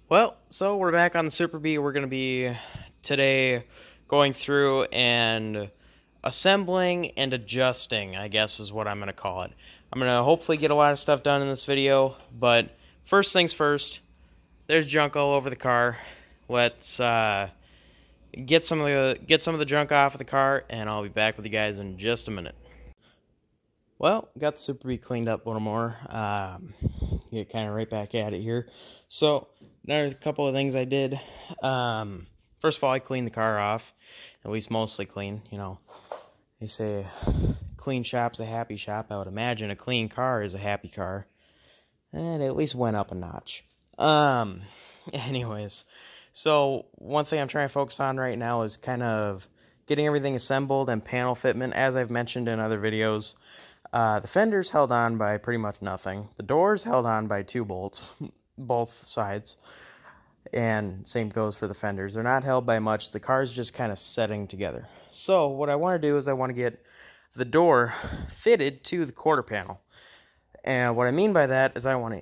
Well, so we're back on the Super Bee. We're going to be today going through and assembling and adjusting, I guess is what I'm going to call it. I'm going to hopefully get a lot of stuff done in this video, but first things first, there's junk all over the car. Let's get some of the junk off of the car, and I'll be back with you guys in just a minute. Well, got the Super Bee cleaned up a little more. Get kind of right back at it here. So, another couple of things I did. First of all, I cleaned the car off. At least mostly clean, you know. They say clean shop's a happy shop. I would imagine a clean car is a happy car. And it at least went up a notch. Anyways. So, one thing I'm trying to focus on right now is kind of getting everything assembled and panel fitment, as I've mentioned in other videos. The fender's held on by pretty much nothing. The door's held on by 2 bolts, both sides. And same goes for the fenders. They're not held by much. The car's just kind of setting together. So what I want to do is I want to get the door fitted to the quarter panel. And what I mean by that is I want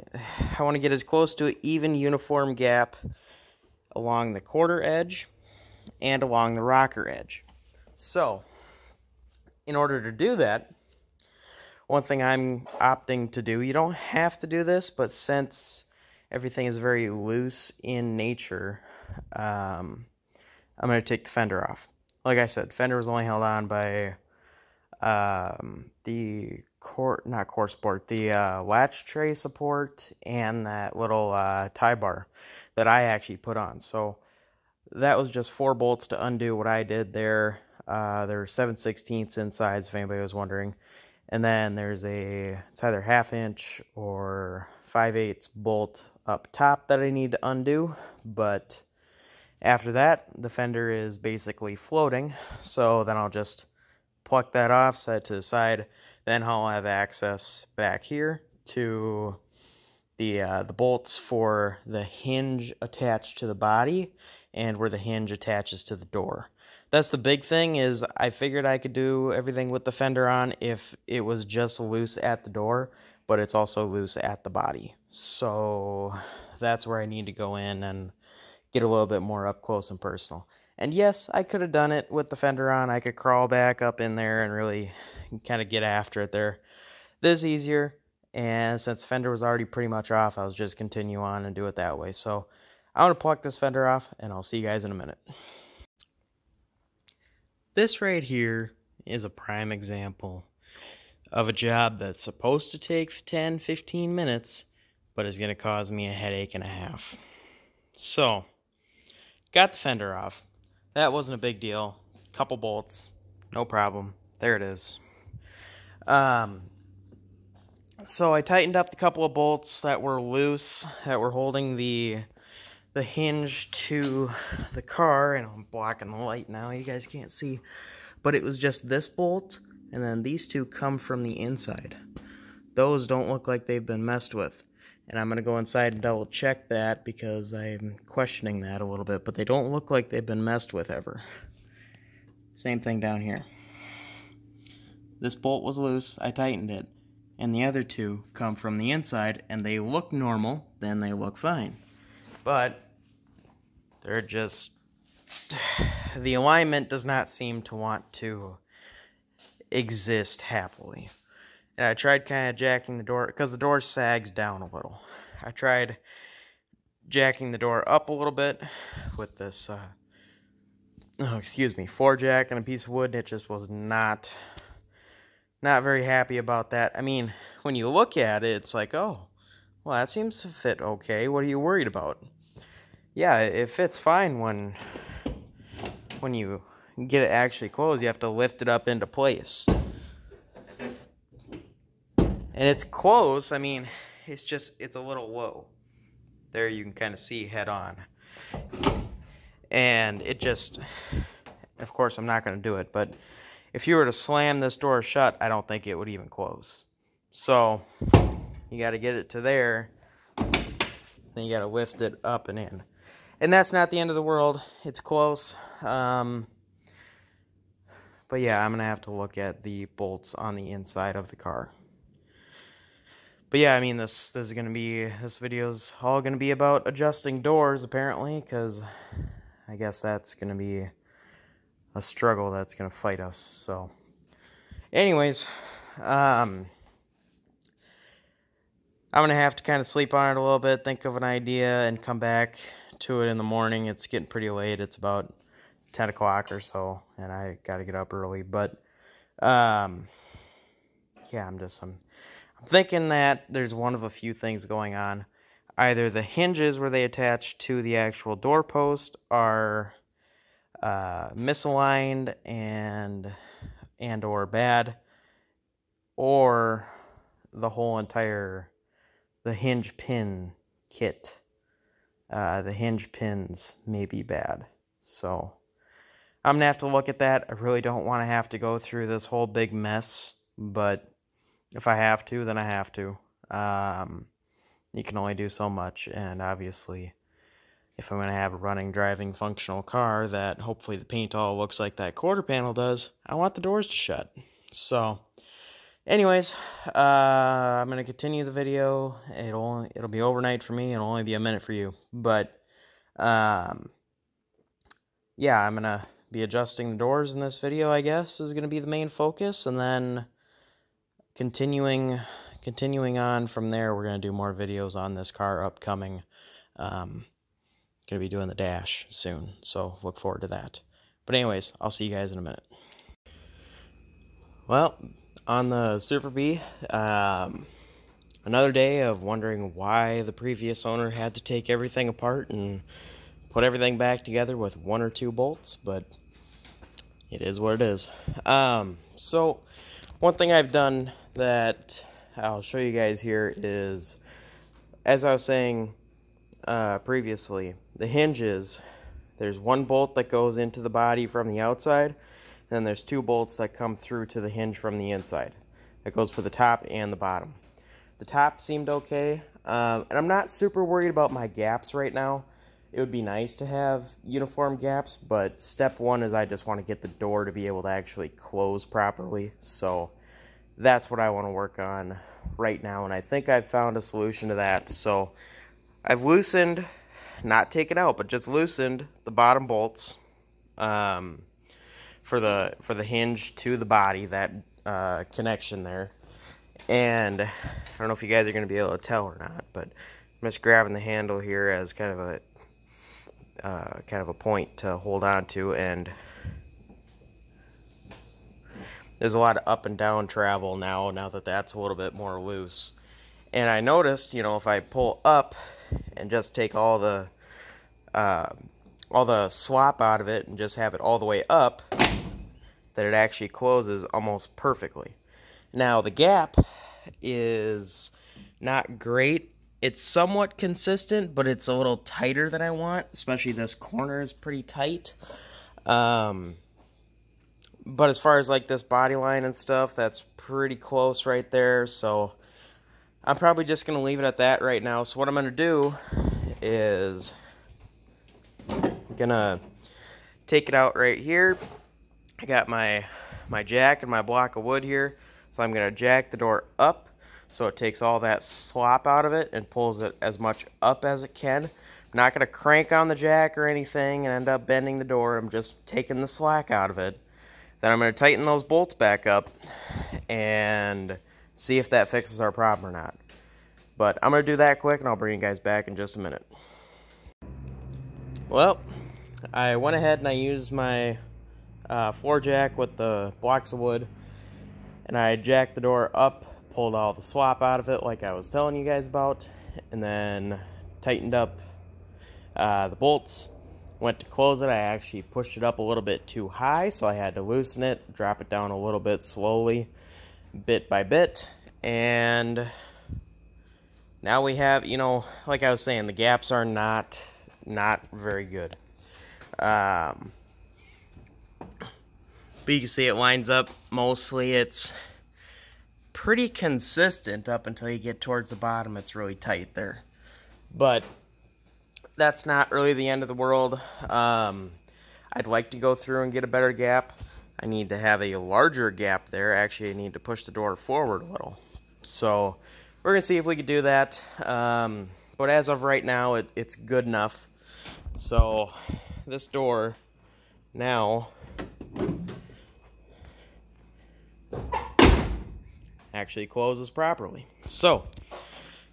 to get as close to an even uniform gap along the quarter edge and along the rocker edge. So in order to do that, one thing I'm opting to do, you don't have to do this, but since everything is very loose in nature, I'm going to take the fender off. Like I said, fender was only held on by the latch tray support and that little tie bar that I actually put on. So that was just 4 bolts to undo what I did there. There are 7/16 insides, if anybody was wondering. And then there's it's either 1/2 inch or 5/8 bolt up top that I need to undo. But after that, the fender is basically floating. So then I'll just pluck that off, set it to the side. Then I'll have access back here to the bolts for the hinge attached to the body and where the hinge attaches to the door. That's the big thing, is I figured I could do everything with the fender on if it was just loose at the door, but it's also loose at the body. So that's where I need to go in and get a little bit more up close and personal. And yes, I could have done it with the fender on. I could crawl back up in there and really kind of get after it there. This is easier, and since the fender was already pretty much off, I was just continue on and do it that way. So I'm going to pluck this fender off, and I'll see you guys in a minute. This right here is a prime example of a job that's supposed to take 10-15 minutes, but is going to cause me a headache and a half. So, got the fender off. That wasn't a big deal. Couple bolts, no problem. There it is. So I tightened up the couple of bolts that were loose, that were holding the hinge to the car, and I'm blocking the light now, you guys can't see, but it was just this bolt, and then these 2 come from the inside. Those don't look like they've been messed with, and I'm going to go inside and double check that because I'm questioning that a little bit, but they don't look like they've been messed with ever. Same thing down here. This bolt was loose, I tightened it, and the other 2 come from the inside, and they look normal, then they look fine. But they're just, the alignment does not seem to want to exist happily. And I tried kind of jacking the door, because the door sags down a little. I tried jacking the door up a little bit with this, floor jack and a piece of wood. It just was not very happy about that. I mean, when you look at it, it's like, oh, well, that seems to fit okay. What are you worried about? Yeah, it fits fine when you get it actually closed. You have to lift it up into place. And it's close. I mean, it's a little low. There you can kind of see head on. And it just, of course, I'm not going to do it. But if you were to slam this door shut, I don't think it would even close. So you got to get it to there. Then you got to lift it up and in. And that's not the end of the world. It's close. But yeah, I'm going to have to look at the bolts on the inside of the car. But yeah, I mean, this video's all gonna be about adjusting doors apparently, because I guess that's gonna be a struggle that's gonna fight us. So, anyways, I'm gonna have to kind of sleep on it a little bit, think of an idea, and come back to it in the morning. It's getting pretty late. It's about 10 o'clock or so, and I gotta get up early. But yeah, I'm thinking that there's one of a few things going on. Either the hinges where they attach to the actual doorpost are misaligned and or bad, or the whole entire hinge pin kit, the hinge pins may be bad. So I'm gonna have to look at that. I really don't want to have to go through this whole big mess, but if I have to, then I have to. You can only do so much, and obviously, if I'm going to have a running, driving, functional car that hopefully the paint all looks like that quarter panel does, I want the doors to shut. So, anyways, I'm going to continue the video. It'll be overnight for me. It'll only be a minute for you. But, yeah, I'm going to be adjusting the doors in this video, I guess, is going to be the main focus, and then continuing on from there, we're going to do more videos on this car upcoming. Going to be doing the dash soon, so look forward to that. But anyways, I'll see you guys in a minute. Well, on the Super Bee, another day of wondering why the previous owner had to take everything apart and put everything back together with 1 or 2 bolts, but it is what it is. So one thing I've done that I'll show you guys here is, as I was saying previously, the hinges, there's 1 bolt that goes into the body from the outside, and then there's 2 bolts that come through to the hinge from the inside. That goes for the top and the bottom. The top seemed okay, and I'm not super worried about my gaps right now. It would be nice to have uniform gaps, but step 1 is I just want to get the door to be able to actually close properly. So that's what I want to work on right now, and I think I've found a solution to that. So I've loosened, not taken out, but just loosened the bottom bolts for the hinge to the body, that connection there. And I don't know if you guys are going to be able to tell or not, but I'm just grabbing the handle here as kind of a point to hold on to, and there's a lot of up and down travel now that that's a little bit more loose. And I noticed, if I pull up and just take all the slop out of it and just have it all the way up, that it actually closes almost perfectly. Now the gap is not great. It's somewhat consistent, but it's a little tighter than I want, especially this corner is pretty tight. But as far as like this body line and stuff, that's pretty close right there. So I'm probably just going to leave it at that right now. So what I'm going to do is I'm going to take it out right here. I got my jack and my block of wood here. So I'm going to jack the door up so it takes all that slop out of it and pulls it as much up as it can. I'm not going to crank on the jack or anything and end up bending the door. I'm just taking the slack out of it. Then I'm going to tighten those bolts back up and see if that fixes our problem or not. But I'm going to do that quick, and I'll bring you guys back in just a minute. Well, I went ahead and I used my floor jack with the blocks of wood, and I jacked the door up, pulled all the slop out of it like I was telling you guys about, and then tightened up the bolts. Went to close it, I actually pushed it up a little bit too high, so I had to loosen it, drop it down a little bit slowly, bit by bit, and now we have, like I was saying, the gaps are not very good. But you can see it lines up mostly. It's pretty consistent up until you get towards the bottom. It's really tight there. But that's not really the end of the world. I'd like to go through and get a better gap. I need to have a larger gap there. Actually, I need to push the door forward a little. So we're going to see if we could do that. But as of right now, it's good enough. So this door now actually closes properly. So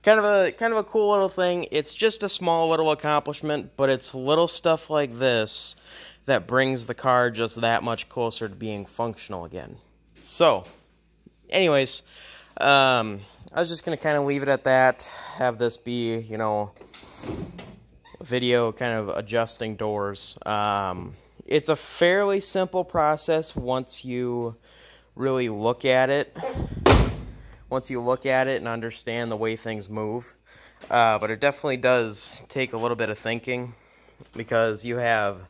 kind of a cool little thing. It's just a small little accomplishment, but it's little stuff like this that brings the car just that much closer to being functional again. So anyways, I was just going to kind of leave it at that, have this be, you know, a video kind of adjusting doors. It's a fairly simple process once you really look at it. Once you look at it and understand the way things move. But it definitely does take a little bit of thinking, because you have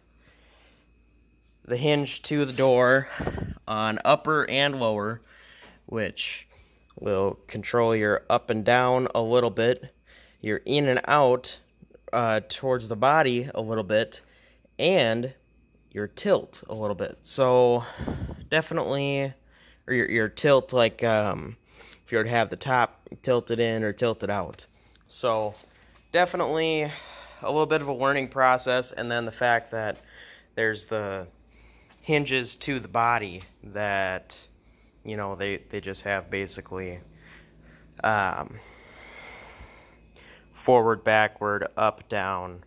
the hinge to the door on upper and lower, which will control your up and down a little bit, your in and out towards the body a little bit, and your tilt a little bit. So definitely, or your tilt, like if you were to have the top tilted in or tilted out. So definitely a little bit of a learning process, and then the fact that there's the hinges to the body that, you know, they just have basically forward, backward, up, down.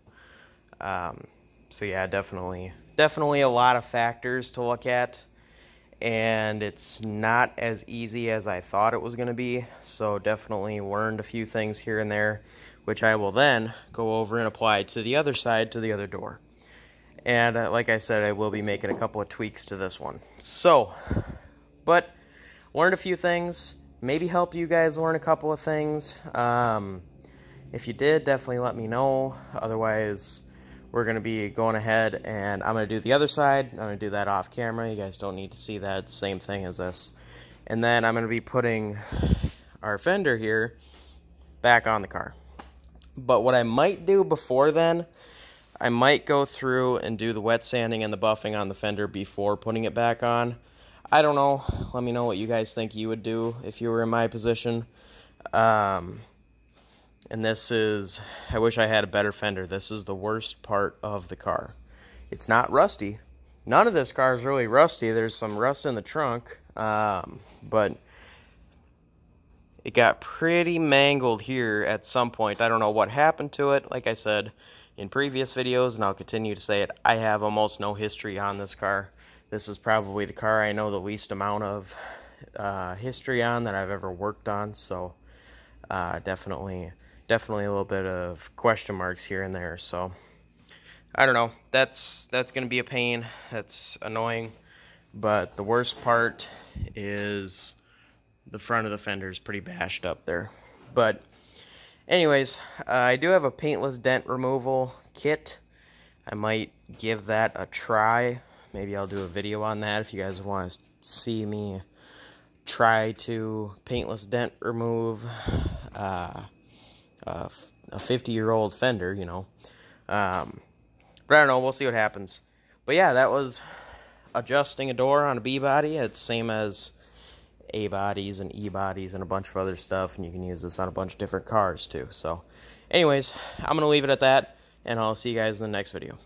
So yeah, definitely a lot of factors to look at, and it's not as easy as I thought it was going to be. So definitely learned a few things here and there, which I will then go over and apply to the other side, to the other door. And like I said, I will be making a couple of tweaks to this one. So, but learned a few things, maybe help you guys learn a couple of things. If you did, definitely let me know. Otherwise, we're going to be going ahead and I'm going to do the other side. I'm going to do that off camera. You guys don't need to see that. Same thing as this. And then I'm going to be putting our fender here back on the car. But what I might do before then, I might go through and do the wet sanding and the buffing on the fender before putting it back on. I don't know. Let me know what you guys think you would do if you were in my position. And this is, I wish I had a better fender. This is the worst part of the car. It's not rusty. None of this car is really rusty. There's some rust in the trunk, but it got pretty mangled here at some point. I don't know what happened to it. Like I said in previous videos, and I'll continue to say it, I have almost no history on this car. This is probably the car I know the least amount of history on that I've ever worked on. So definitely a little bit of question marks here and there. So I don't know. That's going to be a pain. That's annoying. But the worst part is the front of the fender is pretty bashed up there. But anyways, I do have a paintless dent removal kit. I might give that a try. Maybe I'll do a video on that if you guys want to see me try to paintless dent remove a 50-year-old fender, you know. But I don't know. We'll see what happens. But yeah, that was adjusting a door on a B body. It's same as A bodies and E bodies and a bunch of other stuff, and you can use this on a bunch of different cars too. So anyways, I'm gonna leave it at that, and I'll see you guys in the next video.